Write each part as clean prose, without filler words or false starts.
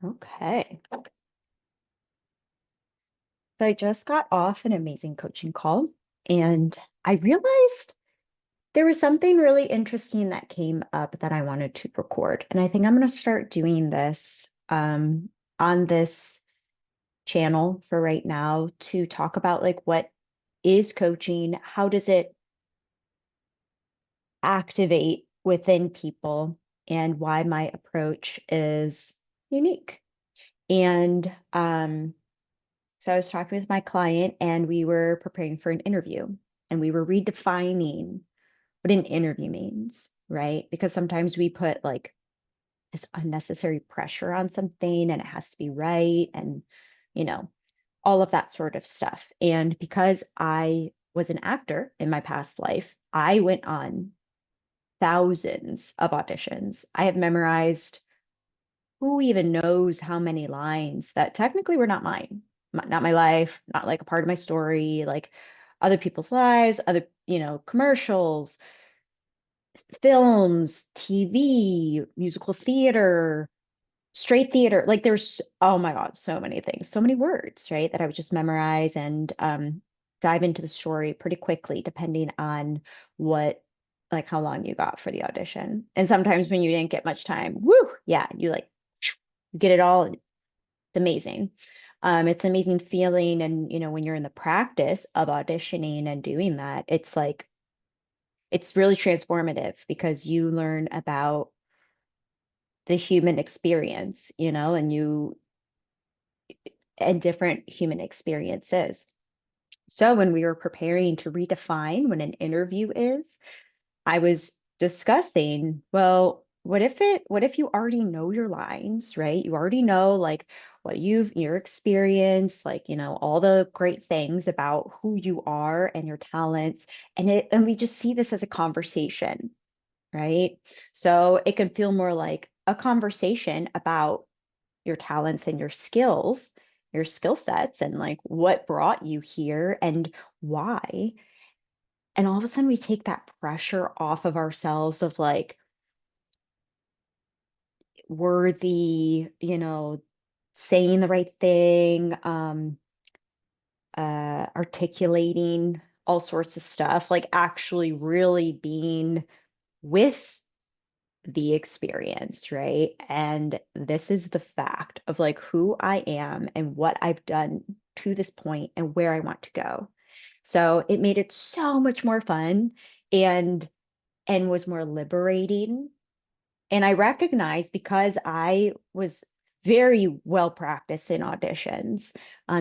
Okay. So I just got off an amazing coaching call and I realized there was something really interesting that came up that I wanted to record. And I think I'm going to start doing this on this channel for right now to talk about like what is coaching, how does it activate within people, and why my approach is unique. And So I was talking with my client and we were preparing for an interview and we were redefining what an interview means, right? Because sometimes we put like this unnecessary pressure on something and it has to be right and, you know, all of that sort of stuff. And because I was an actor in my past life, I went on thousands of auditions. I have memorized who even knows how many lines that technically were not mine, not my life, not like a part of my story, like other people's lives, other, commercials, films, TV, musical theater, straight theater. Like there's, oh my God, so many things, so many words, right? That I would just memorize and dive into the story pretty quickly, depending on what, like how long you got for the audition. And sometimes when you didn't get much time, woo, yeah, you like get it all. It's amazing. It's an amazing feeling. And, when you're in the practice of auditioning and doing that, it's like, it's really transformative because you learn about the human experience, and different human experiences. So when we were preparing to redefine what an interview is, I was discussing, well, what if you already know your lines, right? You already know like what your experience, like, all the great things about who you are and your talents. And we just see this as a conversation, right? So it can feel more like a conversation about your talents and your skill sets, and like what brought you here and why. And all of a sudden we take that pressure off of ourselves of like worthy, saying the right thing, articulating all sorts of stuff, like actually really being with the experience, right? And this is the fact of like who I am and what I've done to this point and where I want to go. So it made it so much more fun and was more liberating. And I recognized because I was very well practiced in auditions,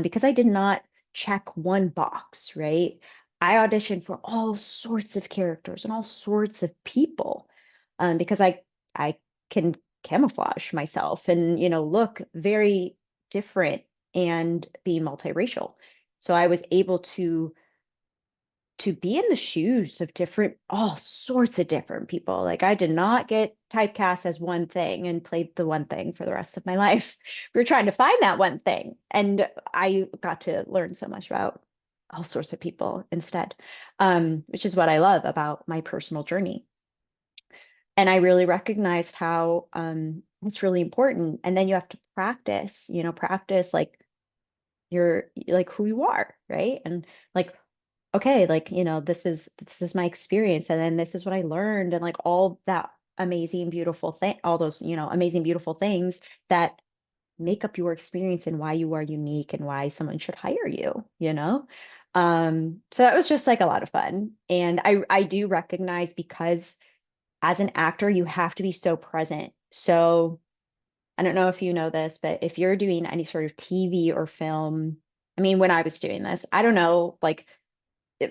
because I did not check one box, right? I auditioned for all sorts of characters and all sorts of people, because I can camouflage myself and look very different and be multiracial. So I was able to be in the shoes of all sorts of different people. Like I did not get typecast as one thing and played the one thing for the rest of my life. We were trying to find that one thing. And I got to learn so much about all sorts of people instead, which is what I love about my personal journey. And I really recognized how it's really important. And then you have to practice, practice like you're like who you are, right? And like okay, like, this is my experience and then this is what I learned and like all that amazing, beautiful thing, all those, amazing, beautiful things that make up your experience and why you are unique and why someone should hire you. So that was just like a lot of fun. And I do recognize because as an actor, you have to be so present. So I don't know if you know this, but if you're doing any sort of TV or film, I mean, when I was doing this, I don't know, like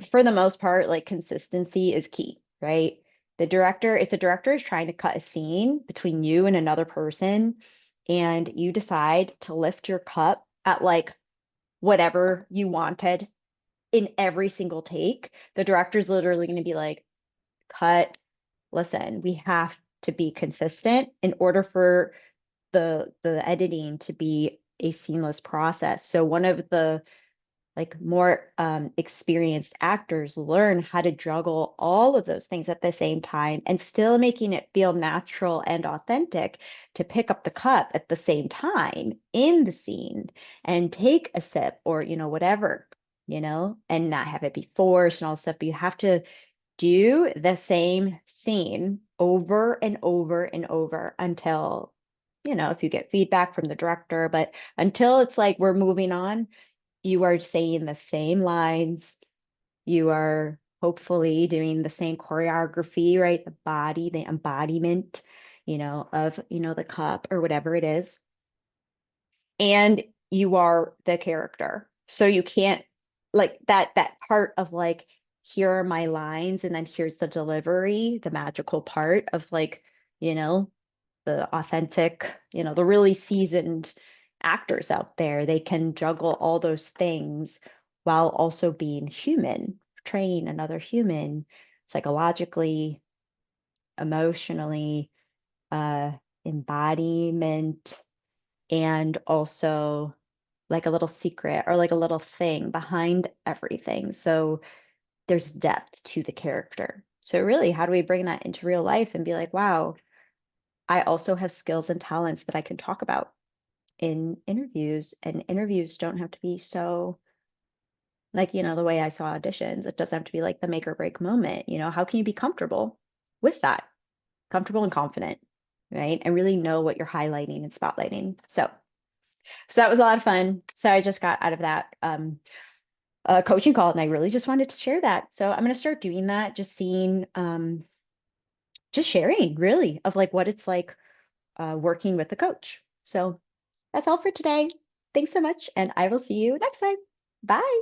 for the most part, like consistency is key, right? If the director is trying to cut a scene between you and another person, and you decide to lift your cup at like whatever you wanted in every single take, the director's literally going to be like, cut, listen, we have to be consistent in order for the editing to be a seamless process. So one of the like more experienced actors learn how to juggle all of those things at the same time and still making it feel natural and authentic to pick up the cup at the same time in the scene and take a sip or, whatever, and not have it be forced and all this stuff. But you have to do the same scene over and over and over until, if you get feedback from the director, but until it's like we're moving on, you are saying the same lines. You are hopefully doing the same choreography, right? The body, the embodiment, of, the cup or whatever it is. And you are the character. So you can't like that part of like, here are my lines, and then here's the delivery, the magical part of like, you know, the authentic, the really seasoned actors out there. They can juggle all those things while also being human, portraying another human psychologically, emotionally, uh, embodiment, and also like a little secret or like a little thing behind everything. So there's depth to the character. So really, how do we bring that into real life and be like, wow, I also have skills and talents that I can talk about in interviews, and interviews don't have to be so like, the way I saw auditions, it doesn't have to be like the make or break moment. How can you be comfortable with that? Comfortable and confident, right? And really know what you're highlighting and spotlighting. So that was a lot of fun. So I just got out of that coaching call, and I really just wanted to share that. So I'm going to start doing that, just seeing, just sharing really of like what it's like working with a coach. So that's all for today. Thanks so much, and I will see you next time. Bye.